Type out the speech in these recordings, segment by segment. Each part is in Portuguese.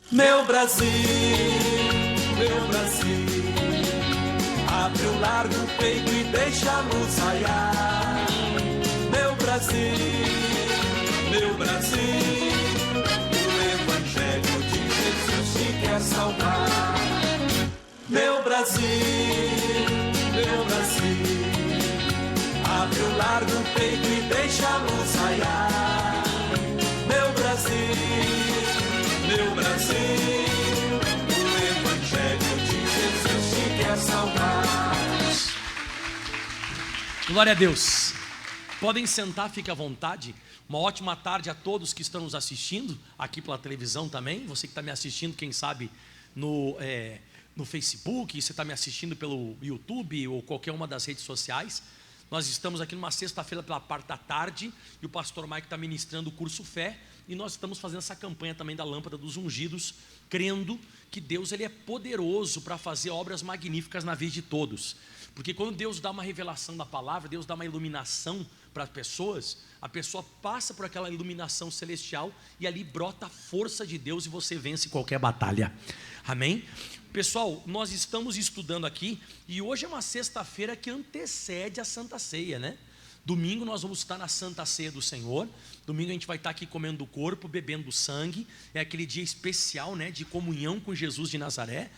Meu Brasil, meu Brasil, abre o largo peito e deixa a luz raiar. Meu Brasil, o Evangelho de Jesus te quer salvar. Meu Brasil, abre o largo peito e deixa a luz raiar. Meu Brasil, o Evangelho de Jesus te quer salvar. Glória a Deus. Podem sentar, fique à vontade. Uma ótima tarde a todos que estão nos assistindo aqui pela televisão também. Você que está me assistindo, quem sabe no Facebook, você está me assistindo pelo YouTube ou qualquer uma das redes sociais. Nós estamos aqui numa sexta-feira pela parte da tarde e o pastor Mike está ministrando o curso Fé, e nós estamos fazendo essa campanha também da Lâmpada dos Ungidos, crendo que Deus ele é poderoso para fazer obras magníficas na vida de todos. Porque quando Deus dá uma revelação da palavra, Deus dá uma iluminação para as pessoas, a pessoa passa por aquela iluminação celestial e ali brota a força de Deus e você vence qualquer batalha. Amém? Pessoal, nós estamos estudando aqui e hoje é uma sexta-feira que antecede a Santa Ceia, né? Domingo nós vamos estar na Santa Ceia do Senhor. Domingo a gente vai estar aqui comendo do corpo, bebendo do sangue. É aquele dia especial, né, de comunhão com Jesus de Nazaré.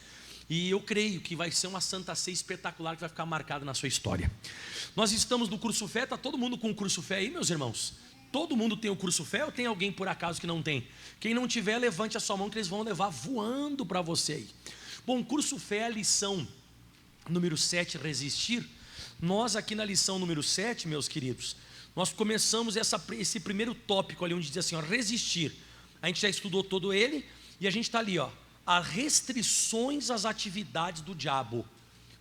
E eu creio que vai ser uma Santa Ceia espetacular que vai ficar marcada na sua história. Nós estamos no curso Fé. Está todo mundo com o curso Fé aí, meus irmãos? Todo mundo tem o curso Fé ou tem alguém por acaso que não tem? Quem não tiver, levante a sua mão que eles vão levar voando para você aí. Bom, curso Fé, a lição número 7, resistir. Nós aqui na lição número 7, meus queridos, nós começamos esse primeiro tópico ali, onde diz assim, ó, resistir. A gente já estudou todo ele, e a gente está ali, ó, as restrições às atividades do diabo.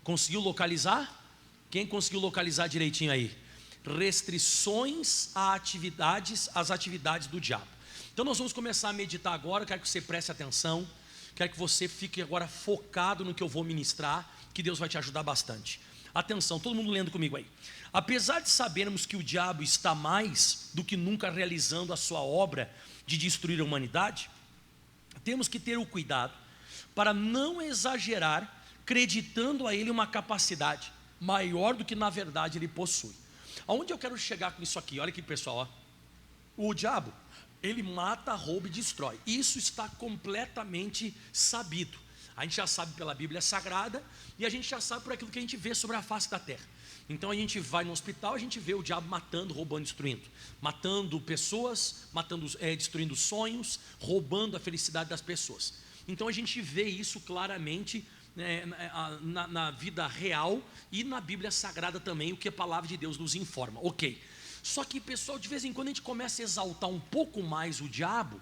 Conseguiu localizar? Quem conseguiu localizar direitinho aí? Restrições às atividades do diabo. Então nós vamos começar a meditar agora. Quero que você preste atenção, quero que você fique agora focado no que eu vou ministrar, que Deus vai te ajudar bastante. Atenção, todo mundo lendo comigo aí. Apesar de sabermos que o diabo está mais do que nunca realizando a sua obra de destruir a humanidade, temos que ter o cuidado para não exagerar, acreditando a ele uma capacidade maior do que na verdade ele possui. Aonde eu quero chegar com isso aqui? Olha aqui, pessoal, ó. O diabo, ele mata, rouba e destrói. Isso está completamente sabido. A gente já sabe pela Bíblia Sagrada e a gente já sabe por aquilo que a gente vê sobre a face da terra. Então a gente vai no hospital, a gente vê o diabo matando, roubando, destruindo. Matando pessoas, destruindo sonhos, roubando a felicidade das pessoas. Então a gente vê isso claramente na vida real e na Bíblia Sagrada também, o que a palavra de Deus nos informa. Ok. Só que, pessoal, de vez em quando a gente começa a exaltar um pouco mais o diabo,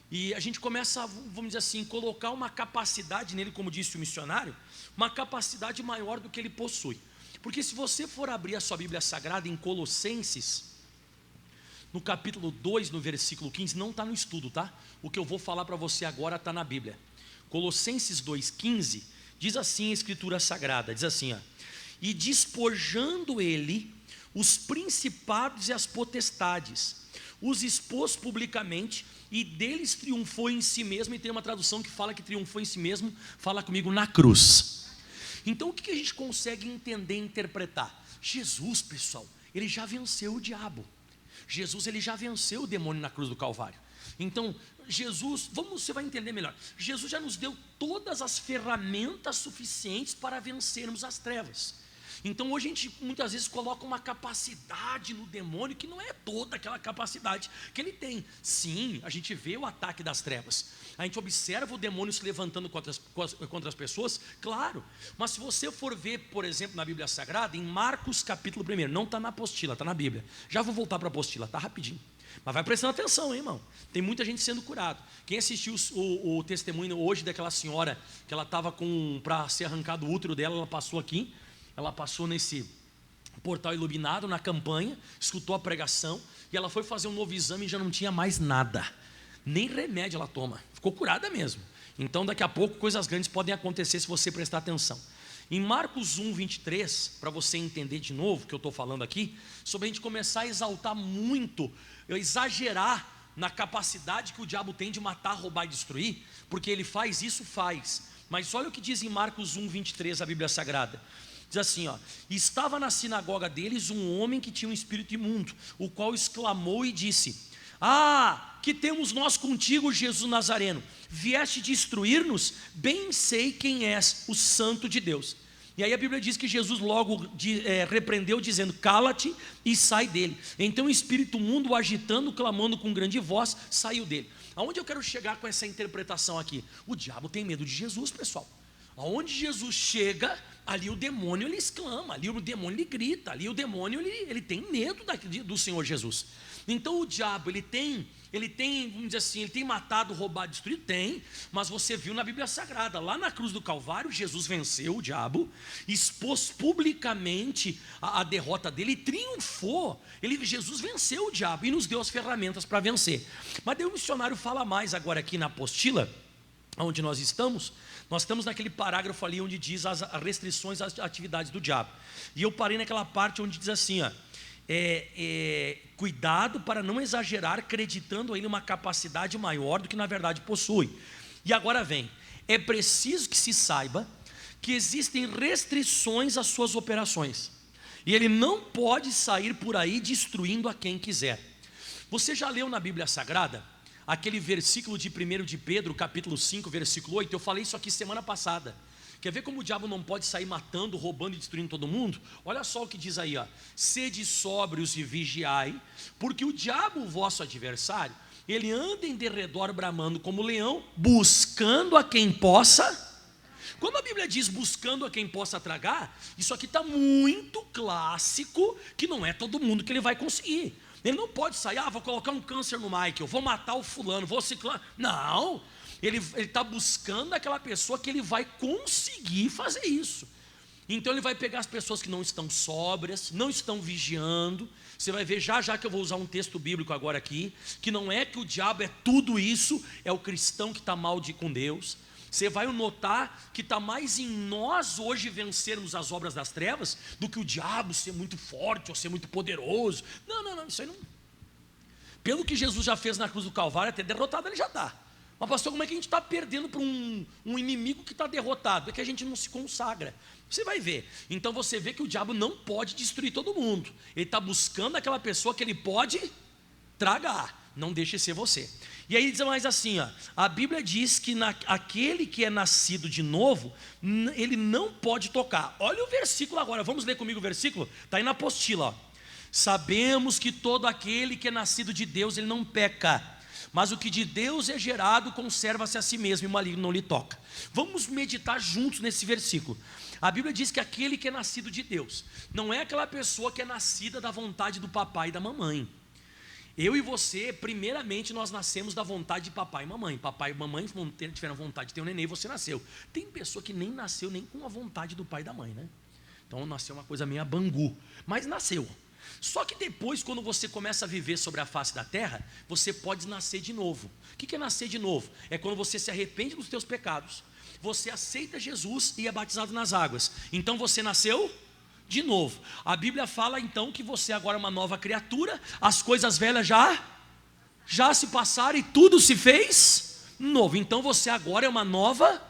e a gente começa, vamos dizer assim, colocar uma capacidade nele, como disse o missionário, uma capacidade maior do que ele possui. Porque se você for abrir a sua Bíblia Sagrada em Colossenses, no capítulo 2, no versículo 15, não está no estudo, tá? O que eu vou falar para você agora está na Bíblia. Colossenses 2,15, diz assim a Escritura Sagrada, diz assim, ó, e despojando ele os principados e as potestades, os expôs publicamente e deles triunfou em si mesmo. E tem uma tradução que fala que triunfou em si mesmo, fala comigo, na cruz. Então o que a gente consegue entender e interpretar? Jesus, pessoal, ele já venceu o diabo. Jesus, ele já venceu o demônio na cruz do Calvário. Então Jesus, você vai entender melhor, Jesus já nos deu todas as ferramentas suficientes para vencermos as trevas. Então hoje a gente muitas vezes coloca uma capacidade no demônio que não é toda aquela capacidade que ele tem. Sim, a gente vê o ataque das trevas, a gente observa o demônio se levantando contra as pessoas, claro. Mas se você for ver, por exemplo, na Bíblia Sagrada, em Marcos capítulo 1, não está na apostila, está na Bíblia. Já vou voltar para a apostila, está rapidinho. Mas vai prestando atenção, hein, irmão? Tem muita gente sendo curado. Quem assistiu o testemunho hoje daquela senhora, que ela estava para ser arrancado o útero dela, ela passou aqui. Ela passou nesse portal iluminado na campanha, escutou a pregação e ela foi fazer um novo exame e já não tinha mais nada, nem remédio ela toma, ficou curada mesmo. Então daqui a pouco coisas grandes podem acontecer se você prestar atenção. Em Marcos 1, 23, para você entender de novo o que eu estou falando aqui, sobre a gente começar a exaltar muito, exagerar na capacidade que o diabo tem de matar, roubar e destruir, porque ele faz isso, mas olha o que diz em Marcos 1:23, a Bíblia Sagrada. Diz assim, ó: estava na sinagoga deles um homem que tinha um espírito imundo, o qual exclamou e disse: que temos nós contigo, Jesus Nazareno? Vieste destruir-nos? Bem sei quem és, o Santo de Deus. E aí a Bíblia diz que Jesus logo repreendeu, dizendo: cala-te e sai dele. Então o espírito imundo, agitando, clamando com grande voz, saiu dele. Aonde eu quero chegar com essa interpretação aqui? O diabo tem medo de Jesus, pessoal. Aonde Jesus chega, ali o demônio ele exclama, ali o demônio ele grita, ali o demônio ele tem medo do Senhor Jesus. Então o diabo ele tem, vamos dizer assim, ele tem matado, roubado, destruído? Tem, mas você viu na Bíblia Sagrada, lá na cruz do Calvário, Jesus venceu o diabo, expôs publicamente a derrota dele e triunfou. Jesus venceu o diabo e nos deu as ferramentas para vencer. Mas daí o missionário fala mais agora aqui na apostila, onde nós estamos naquele parágrafo ali onde diz as restrições às atividades do diabo. E eu parei naquela parte onde diz assim, ó: cuidado para não exagerar, acreditando a ele uma capacidade maior do que na verdade possui. E agora vem: é preciso que se saiba que existem restrições às suas operações, e ele não pode sair por aí destruindo a quem quiser. Você já leu na Bíblia Sagrada aquele versículo de 1 de Pedro, capítulo 5, versículo 8, eu falei isso aqui semana passada. Quer ver como o diabo não pode sair matando, roubando e destruindo todo mundo? Olha só o que diz aí, ó: sede sóbrios e vigiai, porque o diabo, o vosso adversário, ele anda em derredor bramando como leão, buscando a quem possa. Quando a Bíblia diz buscando a quem possa tragar, isso aqui está muito clássico, que não é todo mundo que ele vai conseguir. Ele não pode sair: vou colocar um câncer no Michael, vou matar o fulano, vou ciclar. Não, ele está buscando aquela pessoa que ele vai conseguir fazer isso. Então ele vai pegar as pessoas que não estão sóbrias, não estão vigiando. Você vai ver já que eu vou usar um texto bíblico agora aqui, que não é que o diabo é tudo isso, é o cristão que está mal com Deus. Você vai notar que está mais em nós hoje vencermos as obras das trevas do que o diabo ser muito forte ou ser muito poderoso. Não, isso aí não. Pelo que Jesus já fez na cruz do Calvário, até derrotado ele já está. Mas pastor, como é que a gente está perdendo para um inimigo que está derrotado? É que a gente não se consagra. Você vai ver. Então você vê que o diabo não pode destruir todo mundo. Ele está buscando aquela pessoa que ele pode tragar. Não deixe ser você. E aí diz mais assim, ó: a Bíblia diz que aquele que é nascido de novo, ele não pode tocar. Olha o versículo agora, vamos ler comigo o versículo? Está aí na apostila, ó: sabemos que todo aquele que é nascido de Deus, ele não peca, mas o que de Deus é gerado, conserva-se a si mesmo, e o maligno não lhe toca. Vamos meditar juntos nesse versículo. A Bíblia diz que aquele que é nascido de Deus, não é aquela pessoa que é nascida da vontade do papai e da mamãe. Eu e você, primeiramente, nós nascemos da vontade de papai e mamãe. Papai e mamãe tiveram vontade de ter um neném e você nasceu. Tem pessoa que nem nasceu nem com a vontade do pai e da mãe, né? Então nasceu uma coisa meio bangu, mas nasceu. Só que depois, quando você começa a viver sobre a face da terra, você pode nascer de novo. O que é nascer de novo? É quando você se arrepende dos teus pecados, você aceita Jesus e é batizado nas águas. Então você nasceu de novo. A Bíblia fala então que você agora é uma nova criatura, as coisas velhas já se passaram e tudo se fez novo. Então você agora é uma nova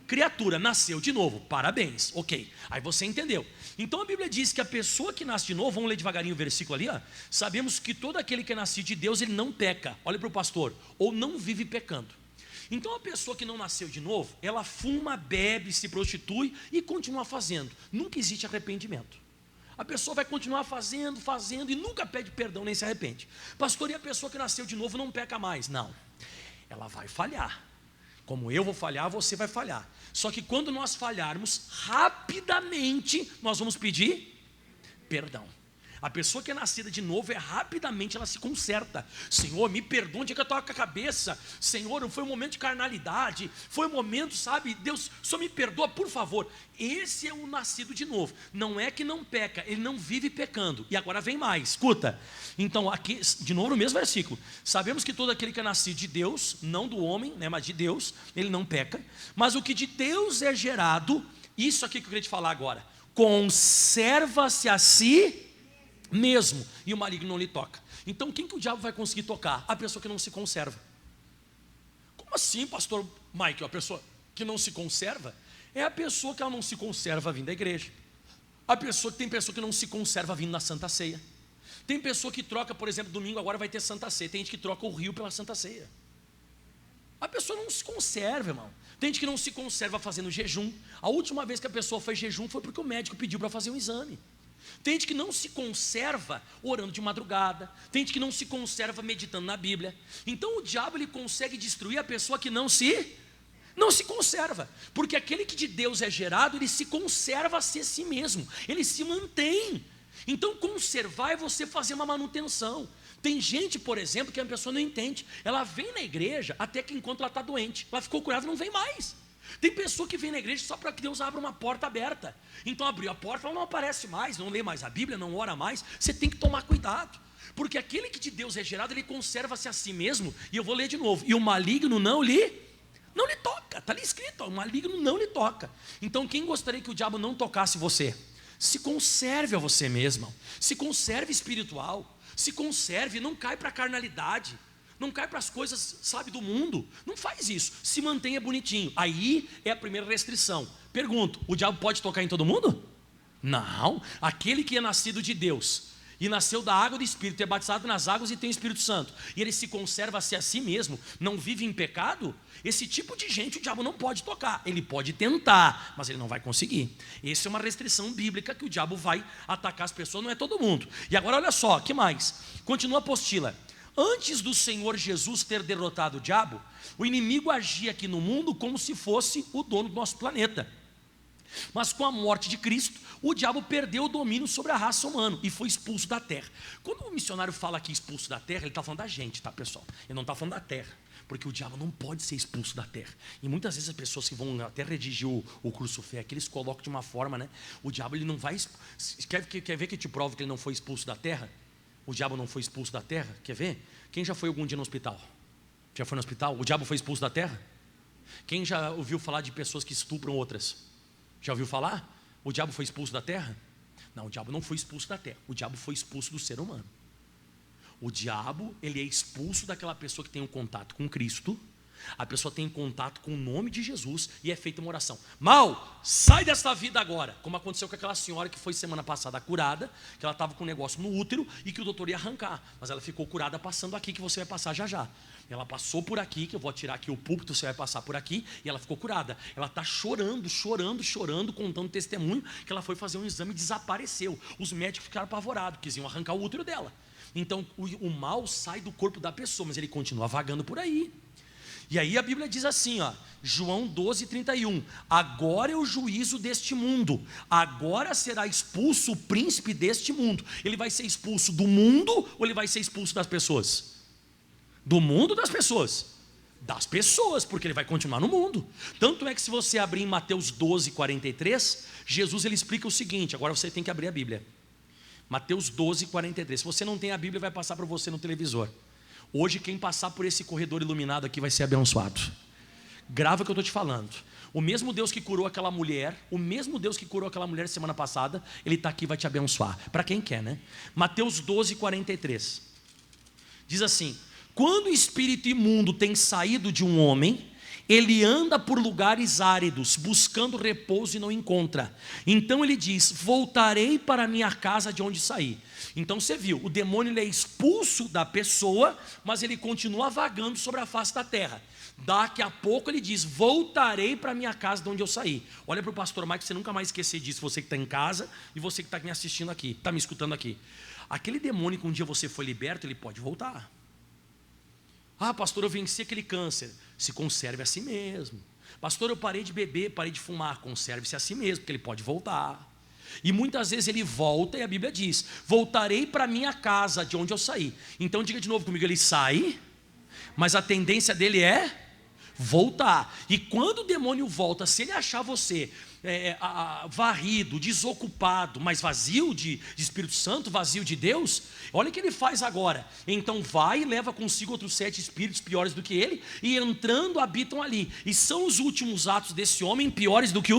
criatura, nasceu de novo, parabéns, ok, aí você entendeu. Então a Bíblia diz que a pessoa que nasce de novo, vamos ler devagarinho o versículo ali, ó: sabemos que todo aquele que é nascido de Deus, ele não peca, olha para o pastor, ou não vive pecando. Então a pessoa que não nasceu de novo, ela fuma, bebe, se prostitui e continua fazendo. Nunca existe arrependimento. A pessoa vai continuar fazendo e nunca pede perdão nem se arrepende. Pastor, e a pessoa que nasceu de novo não peca mais? Não, ela vai falhar. Como eu vou falhar, você vai falhar. Só que quando nós falharmos, rapidamente nós vamos pedir perdão. A pessoa que é nascida de novo, rapidamente ela se conserta. Senhor, me perdoa, onde é que eu estou com a cabeça? Senhor, foi um momento de carnalidade, foi um momento, sabe, Deus, só me perdoa, por favor. Esse é o nascido de novo. Não é que não peca, ele não vive pecando. E agora vem mais, escuta. Então aqui, de novo no mesmo versículo: sabemos que todo aquele que é nascido de Deus, não do homem, né, mas de Deus, ele não peca. Mas o que de Deus é gerado, isso aqui que eu queria te falar agora, conserva-se a si mesmo, e o maligno não lhe toca. Então quem que o diabo vai conseguir tocar? A pessoa que não se conserva. Como assim, pastor Michael? A pessoa que não se conserva é a pessoa que ela não se conserva vindo da igreja. Tem pessoa que não se conserva vindo na Santa Ceia. Tem pessoa que troca, por exemplo, domingo agora vai ter Santa Ceia. Tem gente que troca o rio pela Santa Ceia. A pessoa não se conserva, irmão. Tem gente que não se conserva fazendo jejum. A última vez que a pessoa fez jejum foi porque o médico pediu para fazer um exame. Tem gente que não se conserva orando de madrugada. Tem gente que não se conserva meditando na Bíblia. Então o diabo ele consegue destruir a pessoa que não se conserva. Porque aquele que de Deus é gerado, ele se conserva a si mesmo. Ele se mantém. Então conservar é você fazer uma manutenção. Tem gente, por exemplo, que a pessoa não entende. Ela vem na igreja até que enquanto ela está doente. Ela ficou curada, não vem mais. Tem pessoa que vem na igreja só para que Deus abra uma porta aberta. Então abriu a porta, ela não aparece mais, não lê mais a Bíblia, não ora mais. Você tem que tomar cuidado. Porque aquele que de Deus é gerado, ele conserva-se a si mesmo. E eu vou ler de novo. E o maligno não lhe toca. Está ali escrito, ó, o maligno não lhe toca. Então quem gostaria que o diabo não tocasse você? Se conserve a você mesmo. Se conserve espiritual. Se conserve, não cai para a carnalidade. Não cai para as coisas, sabe, do mundo. Não faz isso. Se mantenha bonitinho. Aí é a primeira restrição. Pergunto, o diabo pode tocar em todo mundo? Não. Aquele que é nascido de Deus e nasceu da água do Espírito, é batizado nas águas e tem o Espírito Santo, e ele se conserva-se a si mesmo, não vive em pecado, esse tipo de gente o diabo não pode tocar. Ele pode tentar, mas ele não vai conseguir. Essa é uma restrição bíblica que o diabo vai atacar as pessoas, não é todo mundo. E agora olha só, que mais? Continua a apostila. Antes do Senhor Jesus ter derrotado o diabo, o inimigo agia aqui no mundo como se fosse o dono do nosso planeta. Mas com a morte de Cristo, o diabo perdeu o domínio sobre a raça humana e foi expulso da terra. Quando o missionário fala aqui expulso da terra, ele está falando da gente, tá, pessoal? Ele não está falando da terra, porque o diabo não pode ser expulso da terra. E muitas vezes as pessoas que vão até redigir o curso fé aqui, eles colocam de uma forma, né? O diabo ele não vai... Quer ver que eu te provo que ele não foi expulso da terra? O diabo não foi expulso da terra? Quer ver? Quem já foi algum dia no hospital? Já foi no hospital? O diabo foi expulso da terra? Quem já ouviu falar de pessoas que estupram outras? Já ouviu falar? O diabo foi expulso da terra? Não, o diabo não foi expulso da terra. O diabo foi expulso do ser humano. O diabo, ele é expulso daquela pessoa que tem um contato com Cristo. A pessoa tem contato com o nome de Jesus e é feita uma oração. Mal, sai desta vida agora. Como aconteceu com aquela senhora que foi semana passada curada, que ela estava com um negócio no útero e que o doutor ia arrancar. Mas ela ficou curada passando aqui, que você vai passar já já. Ela passou por aqui, que eu vou tirar aqui o púlpito, você vai passar por aqui, e ela ficou curada. Ela está chorando, contando testemunho, que ela foi fazer um exame e desapareceu. Os médicos ficaram apavorados, quisiam arrancar o útero dela. Então o mal sai do corpo da pessoa, mas ele continua vagando por aí. E aí a Bíblia diz assim, ó, João 12:31, agora é o juízo deste mundo, agora será expulso o príncipe deste mundo. Ele vai ser expulso do mundo ou ele vai ser expulso das pessoas? Do mundo ou das pessoas? Das pessoas, porque ele vai continuar no mundo. Tanto é que se você abrir em Mateus 12:43, Jesus ele explica o seguinte, agora você tem que abrir a Bíblia. Mateus 12:43, se você não tem a Bíblia vai passar para você no televisor. Hoje quem passar por esse corredor iluminado aqui vai ser abençoado. Grava o que eu estou te falando. O mesmo Deus que curou aquela mulher, semana passada, ele está aqui e vai te abençoar. Para quem quer, né? Mateus 12:43 diz assim: quando o espírito imundo tem saído de um homem, ele anda por lugares áridos, buscando repouso e não encontra. Então ele diz: voltarei para a minha casa de onde saí. Então você viu, o demônio ele é expulso da pessoa, mas ele continua vagando sobre a face da terra. Daqui a pouco ele diz: voltarei para a minha casa de onde eu saí. Olha para o pastor Mike, você nunca mais esquecer disso. Você que está em casa e você que está me assistindo aqui, está me escutando aqui. Aquele demônio que um dia você foi liberto, ele pode voltar. Ah, pastor, eu venci aquele câncer. Se conserve a si mesmo. Pastor, eu parei de beber, parei de fumar. Conserve-se a si mesmo, porque ele pode voltar. E muitas vezes ele volta e a Bíblia diz: voltarei para minha casa de onde eu saí. Então diga de novo comigo, ele sai, mas a tendência dele é voltar. E quando o demônio volta, se ele achar você varrido, desocupado, mas vazio de Espírito Santo, vazio de Deus, olha o que ele faz agora. Então vai e leva consigo outros 7 espíritos piores do que ele, e entrando habitam ali. E são os últimos atos desse homem piores do que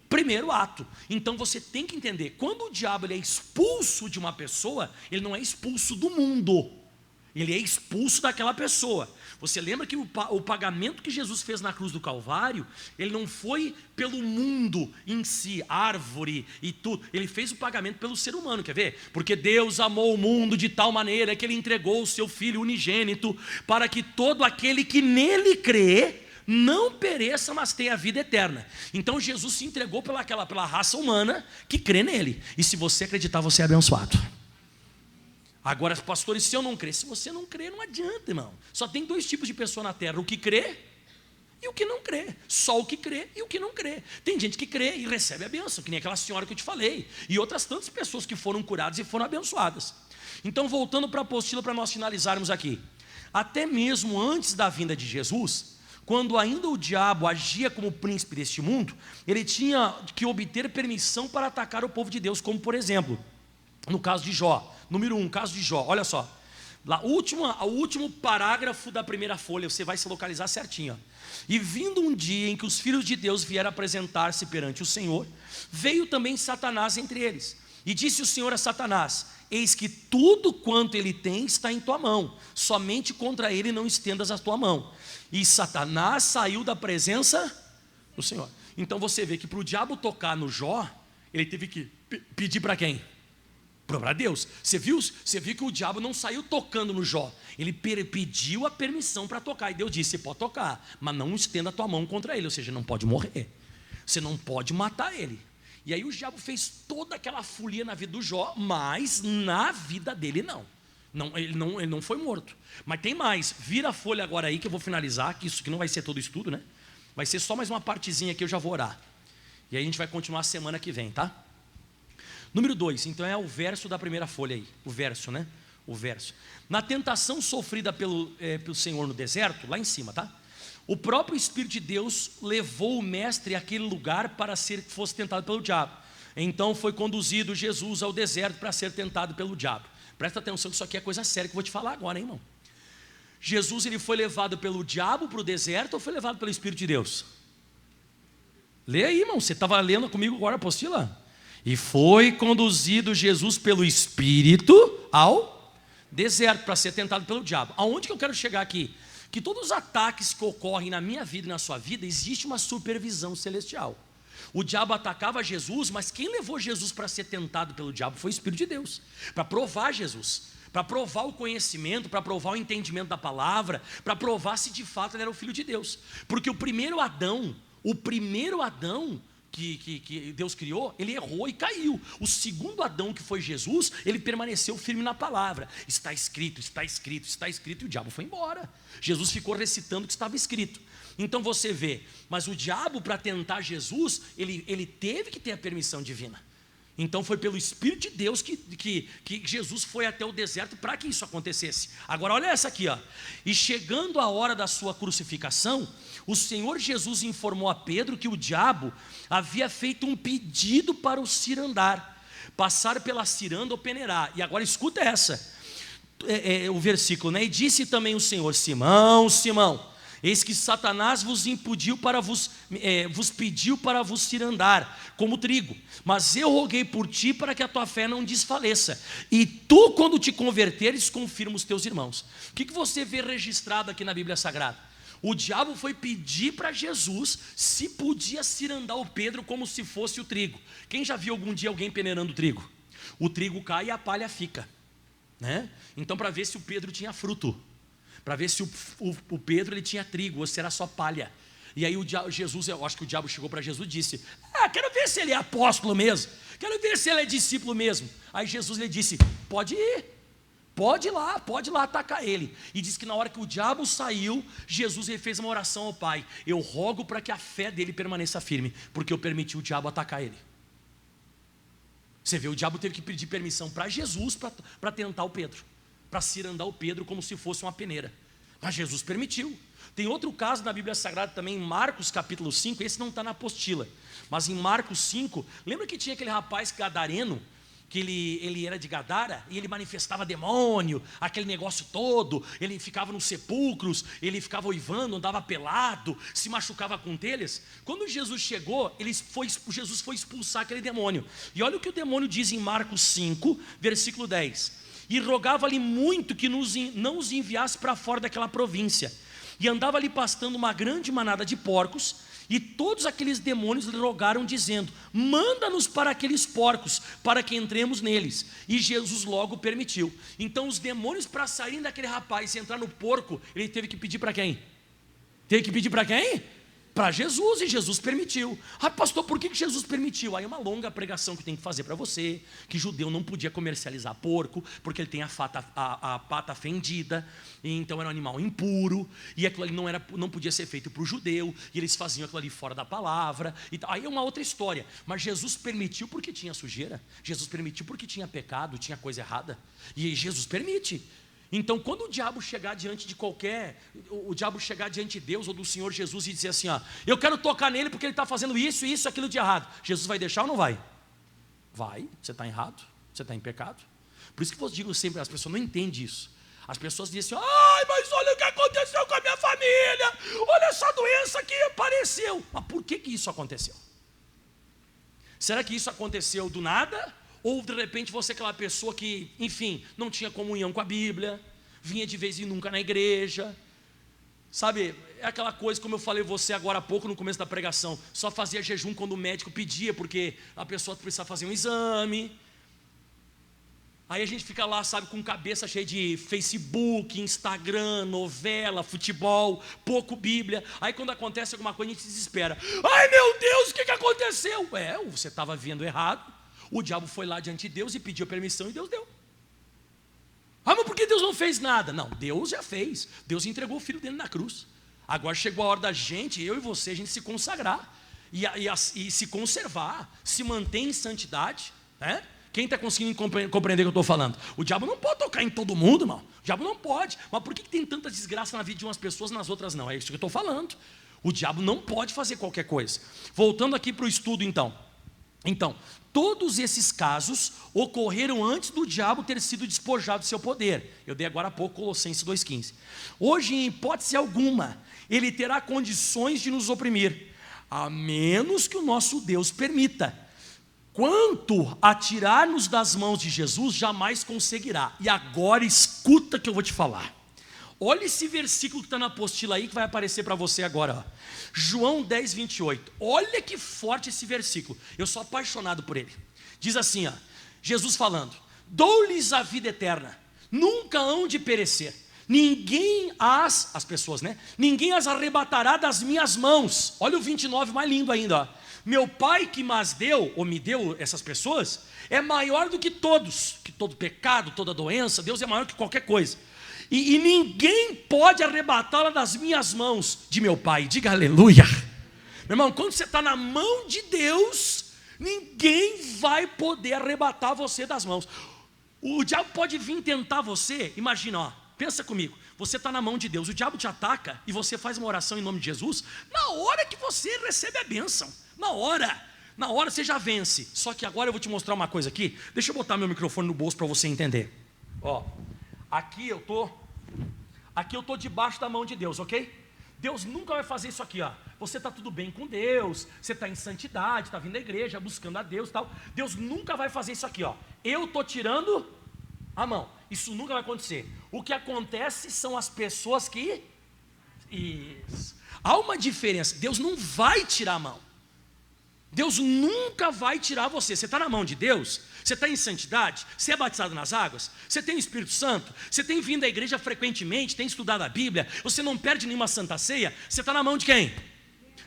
Primeiro ato. Então você tem que entender, quando o diabo ele é expulso de uma pessoa, ele não é expulso do mundo, ele é expulso daquela pessoa. Você lembra que o pagamento que Jesus fez na cruz do Calvário, ele não foi pelo mundo em si, árvore e tudo, ele fez o pagamento pelo ser humano, quer ver? Porque Deus amou o mundo de tal maneira que ele entregou o seu Filho unigênito, para que todo aquele que nele crê, não pereça, mas tenha a vida eterna. Então Jesus se entregou pela raça humana que crê nele, e se você acreditar, você é abençoado. Agora, pastores, se eu não crer, se você não crer, não adianta, irmão. Só tem dois tipos de pessoa na terra: o que crê e o que não crê. Só o que crê e o que não crê. Tem gente que crê e recebe a bênção, que nem aquela senhora que eu te falei, e outras tantas pessoas que foram curadas e foram abençoadas. Então, voltando para a apostila, para nós finalizarmos aqui. Até mesmo antes da vinda de Jesus, quando ainda o diabo agia como príncipe deste mundo, ele tinha que obter permissão para atacar o povo de Deus, como por exemplo, no caso de Jó. Número 1, caso de Jó, olha só. Lá, o último parágrafo da primeira folha, você vai se localizar certinho. Ó. E vindo um dia em que os filhos de Deus vieram apresentar-se perante o Senhor, veio também Satanás entre eles. E disse o Senhor a Satanás: eis que tudo quanto ele tem está em tua mão, somente contra ele não estendas a tua mão. E Satanás saiu da presença do Senhor. Então você vê que para o diabo tocar no Jó, ele teve que pedir para quem? Para Deus. Você viu que o diabo não saiu tocando no Jó, ele pediu a permissão para tocar, e Deus disse: você pode tocar, mas não estenda a tua mão contra ele, ou seja, não pode morrer, você não pode matar ele. E aí o diabo fez toda aquela folia na vida do Jó, mas na vida dele ele não foi morto. Mas tem mais, vira a folha agora aí que eu vou finalizar, que isso aqui não vai ser todo estudo, né? Vai ser só mais uma partezinha aqui, eu já vou orar. E aí a gente vai continuar a semana que vem, tá? Número 2, então é o verso da primeira folha aí, o verso, né? O verso. Na tentação sofrida pelo Senhor no deserto, lá em cima, tá? O próprio Espírito de Deus levou o mestre àquele lugar para que fosse tentado pelo diabo. Então foi conduzido Jesus ao deserto para ser tentado pelo diabo. Presta atenção que isso aqui é coisa séria que eu vou te falar agora, hein, irmão? Jesus, ele foi levado pelo diabo para o deserto ou foi levado pelo Espírito de Deus? Lê aí, irmão, você estava lendo comigo agora a apostila? E foi conduzido Jesus pelo Espírito ao deserto para ser tentado pelo diabo. Aonde que eu quero chegar aqui? Que todos os ataques que ocorrem na minha vida e na sua vida, existe uma supervisão celestial. O diabo atacava Jesus, mas quem levou Jesus para ser tentado pelo diabo foi o Espírito de Deus, para provar Jesus, para provar o conhecimento, para provar o entendimento da palavra, para provar se de fato ele era o Filho de Deus. Porque o primeiro Adão que Deus criou, ele errou e caiu. O segundo Adão, que foi Jesus, ele permaneceu firme na palavra. Está escrito, está escrito, está escrito, e o diabo foi embora. Jesus ficou recitando o que estava escrito. Então você vê, mas o diabo, para tentar Jesus, ele teve que ter a permissão divina. Então foi pelo Espírito de Deus que Jesus foi até o deserto para que isso acontecesse. Agora olha essa aqui, ó. E chegando a hora da sua crucificação, o Senhor Jesus informou a Pedro que o diabo havia feito um pedido para o cirandar, passar pela ciranda ou peneirar. E agora escuta essa, o versículo, né? E disse também o Senhor: Simão, Simão, eis que Satanás vos pediu para vos cirandar como trigo, mas eu roguei por ti para que a tua fé não desfaleça, e tu, quando te converteres, confirma os teus irmãos. O que você vê registrado aqui na Bíblia Sagrada? O diabo foi pedir para Jesus se podia cirandar o Pedro como se fosse o trigo. Quem já viu algum dia alguém peneirando o trigo? O trigo cai e a palha fica, né? Então, para ver se o Pedro tinha fruto, para ver se o Pedro ele tinha trigo ou se era só palha. E aí Jesus, eu acho que o diabo chegou para Jesus e disse: quero ver se ele é apóstolo mesmo, quero ver se ele é discípulo mesmo. Aí Jesus lhe disse: pode ir, pode ir lá atacar ele. E diz que na hora que o diabo saiu, Jesus ele fez uma oração ao Pai: eu rogo para que a fé dele permaneça firme, porque eu permiti o diabo atacar ele. Você vê, o diabo teve que pedir permissão para Jesus para tentar o Pedro, para cirandar o Pedro como se fosse uma peneira, mas Jesus permitiu. Tem outro caso na Bíblia Sagrada também, em Marcos capítulo 5, esse não está na apostila, mas em Marcos 5, lembra que tinha aquele rapaz gadareno, que ele era de Gadara, e ele manifestava demônio, aquele negócio todo, ele ficava nos sepulcros, ele ficava uivando, andava pelado, se machucava com telhas. Quando Jesus chegou, Jesus foi expulsar aquele demônio, e olha o que o demônio diz em Marcos 5, versículo 10, e rogava-lhe muito que não os enviasse para fora daquela província, e andava ali pastando uma grande manada de porcos, e todos aqueles demônios lhe rogaram, dizendo: manda-nos para aqueles porcos, para que entremos neles. E Jesus logo permitiu. Então os demônios, para saírem daquele rapaz e entrar no porco, ele teve que pedir para quem? Teve que pedir para quem? Para Jesus, e Jesus permitiu. Ah, pastor, por que Jesus permitiu? Aí é uma longa pregação que tem que fazer para você, que judeu não podia comercializar porco, porque ele tem a pata fendida, e então era um animal impuro, e aquilo ali não podia ser feito para o judeu, e eles faziam aquilo ali fora da palavra, e aí é uma outra história. Mas Jesus permitiu porque tinha sujeira, Jesus permitiu porque tinha pecado, tinha coisa errada, e Jesus permite. Então, quando o diabo chegar diante de Deus ou do Senhor Jesus e dizer assim, ó, eu quero tocar nele porque ele está fazendo isso, isso, aquilo de errado, Jesus vai deixar ou não vai? Vai, você está errado, você está em pecado. Por isso que eu digo sempre, as pessoas não entendem isso. As pessoas dizem assim, ai, mas olha o que aconteceu com a minha família, olha essa doença que apareceu. Mas por que isso aconteceu? Será que isso aconteceu do nada? Ou de repente você é aquela pessoa que, enfim, não tinha comunhão com a Bíblia, vinha de vez em nunca na igreja, sabe, é aquela coisa, como eu falei você agora há pouco no começo da pregação, só fazia jejum quando o médico pedia, porque a pessoa precisava fazer um exame. Aí a gente fica lá, sabe, com cabeça cheia de Facebook, Instagram, novela, futebol, pouco Bíblia. Aí quando acontece alguma coisa a gente se desespera. Ai meu Deus, o que aconteceu? Você estava vendo errado. O diabo foi lá diante de Deus e pediu permissão e Deus deu. Ah, mas por que Deus não fez nada? Não, Deus já fez. Deus entregou o filho dele na cruz. Agora chegou a hora da gente, eu e você, a gente se consagrar e se conservar, se manter em santidade, né? Quem está conseguindo compreender o que eu estou falando? O diabo não pode tocar em todo mundo, irmão. O diabo não pode. Mas por que tem tanta desgraça na vida de umas pessoas e nas outras não? É isso que eu estou falando. O diabo não pode fazer qualquer coisa. Voltando aqui para o estudo então. Então, todos esses casos ocorreram antes do diabo ter sido despojado do seu poder. Eu dei agora há pouco Colossenses 2,15. Hoje, em hipótese alguma, ele terá condições de nos oprimir, a menos que o nosso Deus permita. Quanto a tirar-nos das mãos de Jesus, jamais conseguirá. E agora escuta que eu vou te falar. Olha esse versículo que está na apostila aí, que vai aparecer para você agora, ó. João 10, 28. Olha que forte esse versículo. Eu sou apaixonado por ele. Diz assim, ó, Jesus falando: dou-lhes a vida eterna, nunca hão de perecer, ninguém as pessoas, né? Ninguém as arrebatará das minhas mãos. Olha o 29 mais lindo ainda, ó. Meu Pai que mas deu, ou me deu essas pessoas, é maior do que todos, que todo pecado, toda doença. Deus é maior que qualquer coisa. E ninguém pode arrebatá-la das minhas mãos, de meu Pai. Diga aleluia. Meu irmão, quando você está na mão de Deus, ninguém vai poder arrebatar você das mãos. O diabo pode vir tentar você. Imagina, ó, pensa comigo. Você está na mão de Deus, o diabo te ataca e você faz uma oração em nome de Jesus. Na hora que você recebe a bênção, na hora você já vence. Só que agora eu vou te mostrar uma coisa aqui. Deixa eu botar meu microfone no bolso para você entender. Ó, aqui eu tô debaixo da mão de Deus, ok? Deus nunca vai fazer isso aqui, ó. Você está tudo bem com Deus, você está em santidade, está vindo à igreja, buscando a Deus e tal. Deus nunca vai fazer isso aqui, ó. Eu estou tirando a mão. Isso nunca vai acontecer. O que acontece são as pessoas que... Isso. Há uma diferença. Deus não vai tirar a mão. Deus nunca vai tirar você. Você está na mão de Deus, você está em santidade, você é batizado nas águas, você tem o Espírito Santo, você tem vindo à igreja frequentemente, tem estudado a Bíblia, você não perde nenhuma santa ceia. Você está na mão de quem?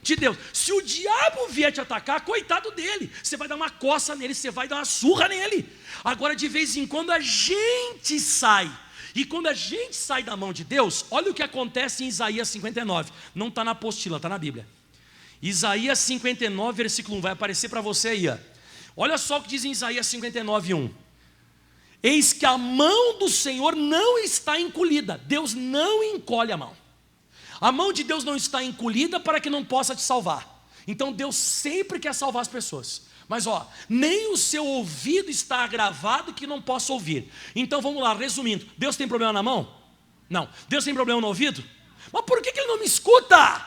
De Deus. Se o diabo vier te atacar, coitado dele, você vai dar uma coça nele, você vai dar uma surra nele. Agora de vez em quando a gente sai. E quando a gente sai da mão de Deus, olha o que acontece em Isaías 59. Não está na apostila, está na Bíblia. Isaías 59, versículo 1, vai aparecer para você aí, ó. Olha só o que diz em Isaías 59, 1. Eis que a mão do Senhor não está encolhida. Deus não encolhe a mão. A mão de Deus não está encolhida para que não possa te salvar. Então Deus sempre quer salvar as pessoas. Mas nem o seu ouvido está agravado que não possa ouvir. Então vamos lá, resumindo, Deus tem problema na mão? Não. Deus tem problema no ouvido? Mas por que Ele não me escuta?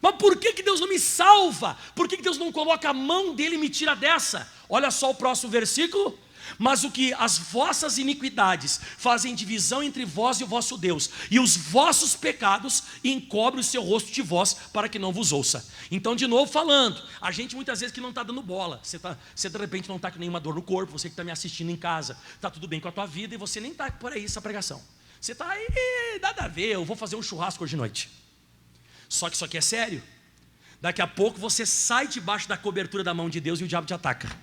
Mas por que Deus não me salva? Por que Deus não coloca a mão dele e me tira dessa? Olha só o próximo versículo. Mas o que as vossas iniquidades fazem divisão entre vós e o vosso Deus, e os vossos pecados encobrem o seu rosto de vós, para que não vos ouça. Então de novo falando, a gente muitas vezes que não está dando bola, você de repente não está com nenhuma dor no corpo, você que está me assistindo em casa, está tudo bem com a tua vida, e você nem está por aí essa pregação. Você está aí, nada a ver, eu vou fazer um churrasco hoje de noite. Só que isso aqui é sério. Daqui a pouco você sai debaixo da cobertura da mão de Deus e o diabo te ataca.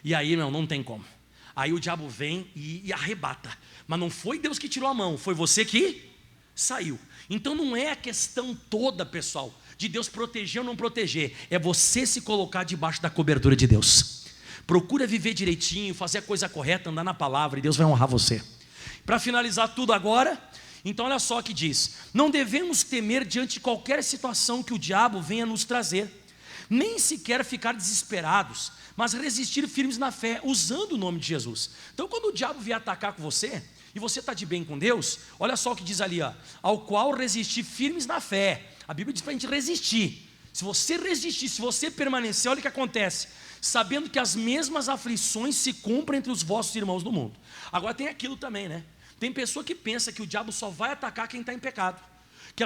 E aí, não tem como. Aí o diabo vem e arrebata. Mas não foi Deus que tirou a mão, foi você que saiu. Então não é a questão toda, pessoal, de Deus proteger ou não proteger. É você se colocar debaixo da cobertura de Deus. Procura viver direitinho, fazer a coisa correta, andar na palavra, e Deus vai honrar você. Para finalizar tudo agora, então olha só o que diz: não devemos temer diante de qualquer situação que o diabo venha nos trazer, nem sequer ficar desesperados, mas resistir firmes na fé, usando o nome de Jesus. Então quando o diabo vier atacar com você, e você está de bem com Deus, olha só o que diz ali, ao qual resistir firmes na fé. A Bíblia diz para a gente resistir. Se você resistir, se você permanecer, olha o que acontece: sabendo que as mesmas aflições se cumprem entre os vossos irmãos no mundo. Agora tem aquilo também, né? Tem pessoa que pensa que o diabo só vai atacar quem está em pecado, que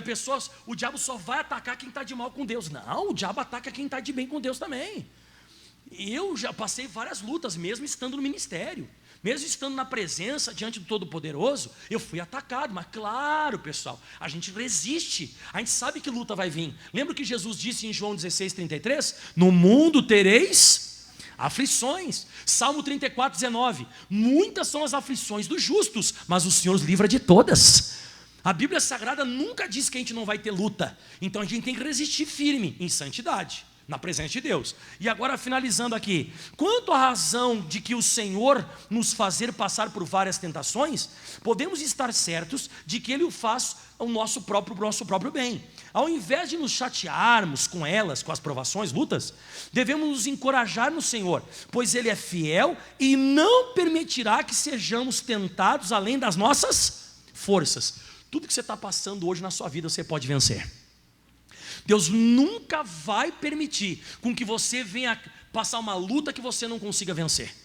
o diabo só vai atacar quem está de mal com Deus. Não, o diabo ataca quem está de bem com Deus também. Eu já passei várias lutas, mesmo estando no ministério, mesmo estando na presença diante do Todo-Poderoso, eu fui atacado. Mas claro, pessoal, a gente resiste, a gente sabe que luta vai vir. Lembra que Jesus disse em João 16:33? No mundo tereis aflições. Salmo 34:19, muitas são as aflições dos justos, mas o Senhor os livra de todas. A Bíblia Sagrada nunca diz que a gente não vai ter luta. Então a gente tem que resistir firme em santidade, na presença de Deus. E agora finalizando aqui, quanto à razão de que o Senhor nos fazer passar por várias tentações, podemos estar certos de que Ele o faz ao nosso próprio bem. Ao invés de nos chatearmos com elas, com as provações, lutas, devemos nos encorajar no Senhor, pois Ele é fiel e não permitirá que sejamos tentados além das nossas forças. Tudo que você está passando hoje na sua vida, você pode vencer. Deus nunca vai permitir com que você venha passar uma luta que você não consiga vencer.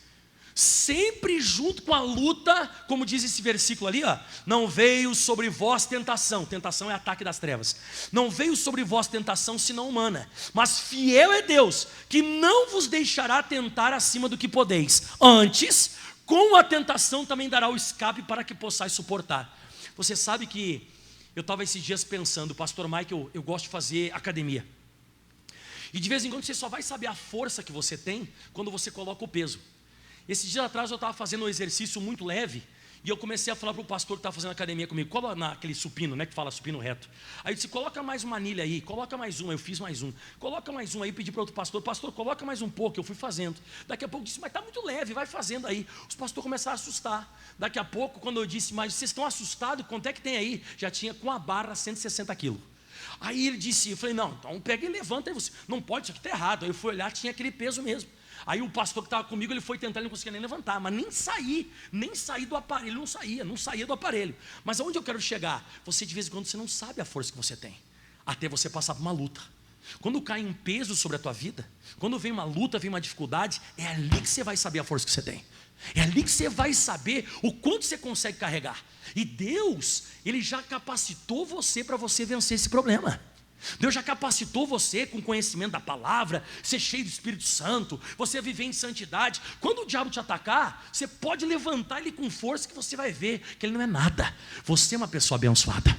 Sempre junto com a luta, como diz esse versículo ali, não veio sobre vós tentação. Tentação é ataque das trevas. Não veio sobre vós tentação senão humana, mas fiel é Deus, que não vos deixará tentar acima do que podeis. Antes, com a tentação também dará o escape para que possais suportar. Você sabe que eu estava esses dias pensando, pastor Mike, eu gosto de fazer academia. E de vez em quando você só vai saber a força que você tem quando você coloca o peso. Esses dias atrás eu estava fazendo um exercício muito leve, e eu comecei a falar para o pastor que estava fazendo academia comigo, coloca naquele supino, né, que fala supino reto. Aí eu disse, coloca mais uma anilha aí, coloca mais uma, eu fiz mais um. Coloca mais um aí, pedi para outro pastor, coloca mais um pouco, eu fui fazendo. Daqui a pouco eu disse, mas está muito leve, vai fazendo aí. Os pastores começaram a assustar. Daqui a pouco, quando eu disse, mas vocês estão assustados, quanto é que tem aí? Já tinha com a barra 160 quilos. Aí ele disse, eu falei, não, então pega e levanta aí você. Não pode, isso aqui está errado. Aí eu fui olhar, tinha aquele peso mesmo. Aí o pastor que estava comigo, ele foi tentar, ele não conseguia nem levantar, mas nem sair do aparelho, não saía do aparelho. Mas aonde eu quero chegar? Você de vez em quando você não sabe a força que você tem, até você passar por uma luta. Quando cai um peso sobre a tua vida, quando vem uma luta, vem uma dificuldade, é ali que você vai saber a força que você tem. É ali que você vai saber o quanto você consegue carregar. E Deus, Ele já capacitou você para você vencer esse problema. Deus já capacitou você com conhecimento da palavra, ser cheio do Espírito Santo, você viver em santidade. Quando o diabo te atacar, você pode levantar ele com força, que você vai ver que ele não é nada. Você é uma pessoa abençoada.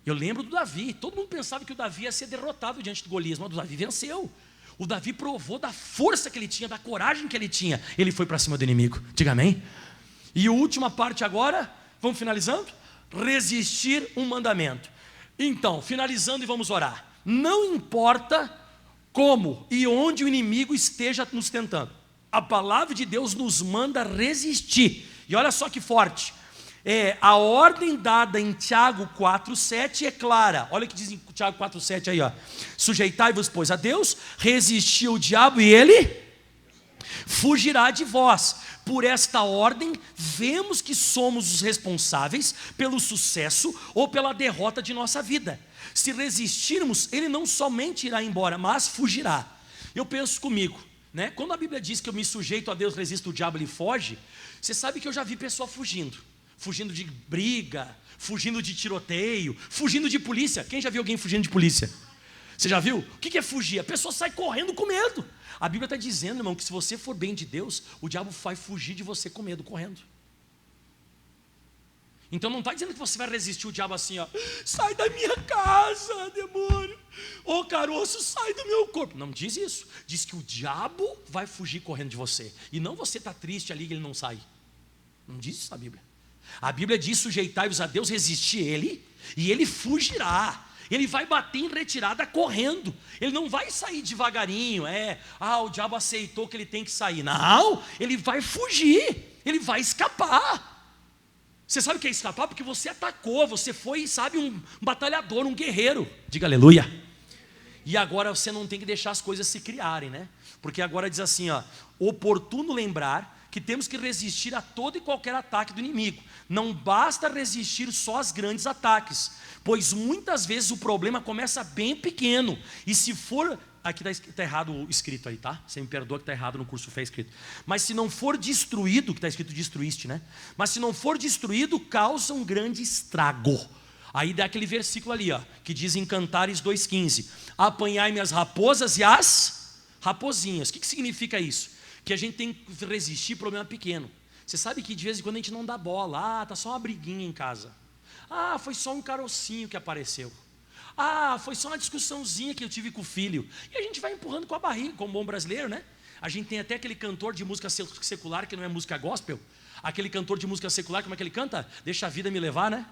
Eu lembro do Davi, todo mundo pensava que o Davi ia ser derrotado diante do Golias, mas o Davi venceu. O Davi provou da força que ele tinha, da coragem que ele tinha. Ele foi para cima do inimigo, diga amém. E a última parte agora, vamos finalizando? Resistir um mandamento. Então, finalizando e vamos orar. Não importa como e onde o inimigo esteja nos tentando, a palavra de Deus nos manda resistir. E olha só que forte. A ordem dada em Tiago 4,7 é clara. Olha o que diz em Tiago 4,7 aí, Sujeitai-vos, pois, a Deus, resistir o diabo e ele fugirá de vós. Por esta ordem, vemos que somos os responsáveis pelo sucesso ou pela derrota de nossa vida. Se resistirmos, ele não somente irá embora, mas fugirá. Eu penso comigo, né? Quando a Bíblia diz que eu me sujeito a Deus, resisto o diabo, ele foge. Você sabe que eu já vi pessoa fugindo de briga, fugindo de tiroteio, fugindo de polícia. Quem já viu alguém fugindo de polícia? Você já viu? O que é fugir? A pessoa sai correndo com medo. A Bíblia está dizendo, irmão, que se você for bem de Deus, o diabo vai fugir de você com medo, correndo. Então não está dizendo que você vai resistir o diabo assim, ó, sai da minha casa, demônio. Ô caroço, sai do meu corpo. Não diz isso. Diz que o diabo vai fugir correndo de você. E não você está triste ali que ele não sai. Não diz isso na Bíblia. A Bíblia diz: sujeitai-vos a Deus, resistir ele, e ele fugirá. Ele vai bater em retirada correndo. Ele não vai sair devagarinho. O diabo aceitou que ele tem que sair. Não, ele vai fugir. Ele vai escapar. Você sabe o que é escapar? Porque você atacou, você foi, sabe, um batalhador, um guerreiro. Diga aleluia. E agora você não tem que deixar as coisas se criarem, né? Porque agora diz assim, ó, oportuno lembrar que temos que resistir a todo e qualquer ataque do inimigo. Não basta resistir só aos grandes ataques, pois muitas vezes o problema começa bem pequeno. E se for... Aqui está errado o escrito aí, tá? Você me perdoa que está errado no curso Fé escrito. Mas se não for destruído, que está escrito destruíste, né? Mas se não for destruído, causa um grande estrago. Aí dá aquele versículo ali, ó, que diz em Cantares 2,15: apanhai-me as raposas e as raposinhas. O que significa isso? Que a gente tem que resistir problema pequeno. Você sabe que de vez em quando a gente não dá bola. Tá só uma briguinha em casa. Foi só um carocinho que apareceu. Foi só uma discussãozinha que eu tive com o filho. E a gente vai empurrando com a barriga, como bom brasileiro, né? A gente tem até aquele cantor de música secular, que não é música gospel. Aquele cantor de música secular, como é que ele canta? Deixa a vida me levar, né?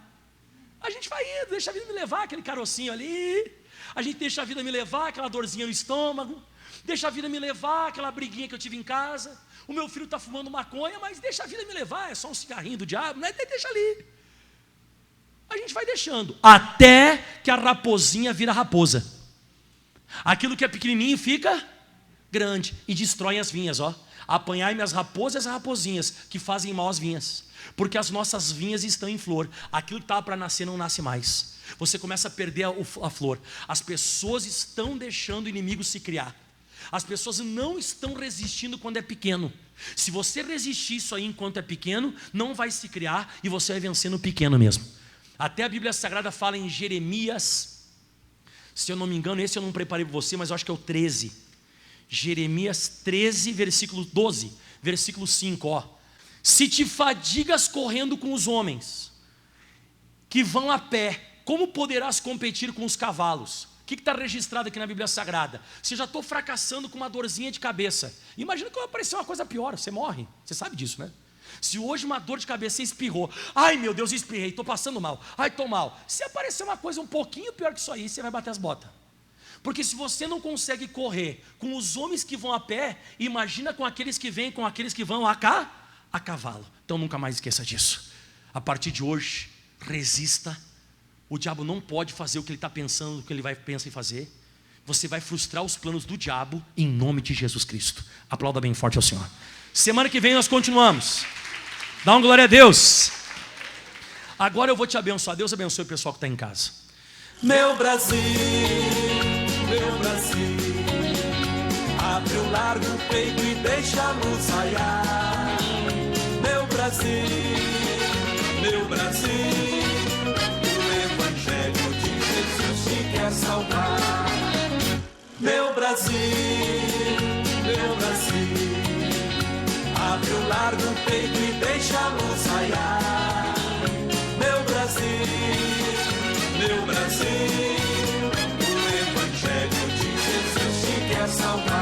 A gente vai indo, deixa a vida me levar, aquele carocinho ali. A gente deixa a vida me levar, aquela dorzinha no estômago. Deixa a vida me levar, aquela briguinha que eu tive em casa. O meu filho está fumando maconha, mas deixa a vida me levar, é só um cigarrinho do diabo, né? Deixa ali. A gente vai deixando, até que a raposinha vira raposa. Aquilo que é pequenininho fica grande e destrói as vinhas, ó. Apanhai-me as raposas e as raposinhas, que fazem mal às vinhas, porque as nossas vinhas estão em flor. Aquilo que estava para nascer não nasce mais. Você começa a perder a flor. As pessoas estão deixando o inimigo se criar. As pessoas não estão resistindo quando é pequeno. Se você resistir isso aí enquanto é pequeno, não vai se criar e você vai vencer no pequeno mesmo. Até a Bíblia Sagrada fala em Jeremias, se eu não me engano, esse eu não preparei para você, mas eu acho que é o 13. Jeremias 13, versículo 12, versículo 5, ó. Se te fadigas correndo com os homens que vão a pé, como poderás competir com os cavalos? O que está registrado aqui na Bíblia Sagrada? Se eu já estou fracassando com uma dorzinha de cabeça, imagina que vai aparecer uma coisa pior, você morre, você sabe disso, né? Se hoje uma dor de cabeça você espirrou, ai meu Deus, espirrei, estou passando mal, estou mal. Se aparecer uma coisa um pouquinho pior que isso aí, você vai bater as botas. Porque se você não consegue correr com os homens que vão a pé, imagina com aqueles que vêm, com aqueles que vão a cavalo. Então nunca mais esqueça disso. A partir de hoje, resista. O diabo não pode fazer o que ele está pensando, o que ele vai pensar em fazer. Você vai frustrar os planos do diabo em nome de Jesus Cristo. Aplauda bem forte ao Senhor. Semana que vem nós continuamos. Dá uma glória a Deus. Agora eu vou te abençoar. Deus abençoe o pessoal que está em casa. Meu Brasil, abre o largo peito e deixa a luz raiar. Meu Brasil, o Evangelho de Jesus te quer salvar. Meu Brasil, abre o largo peito e deixa a luz raiar. Meu Brasil, o Evangelho de Jesus te quer salvar.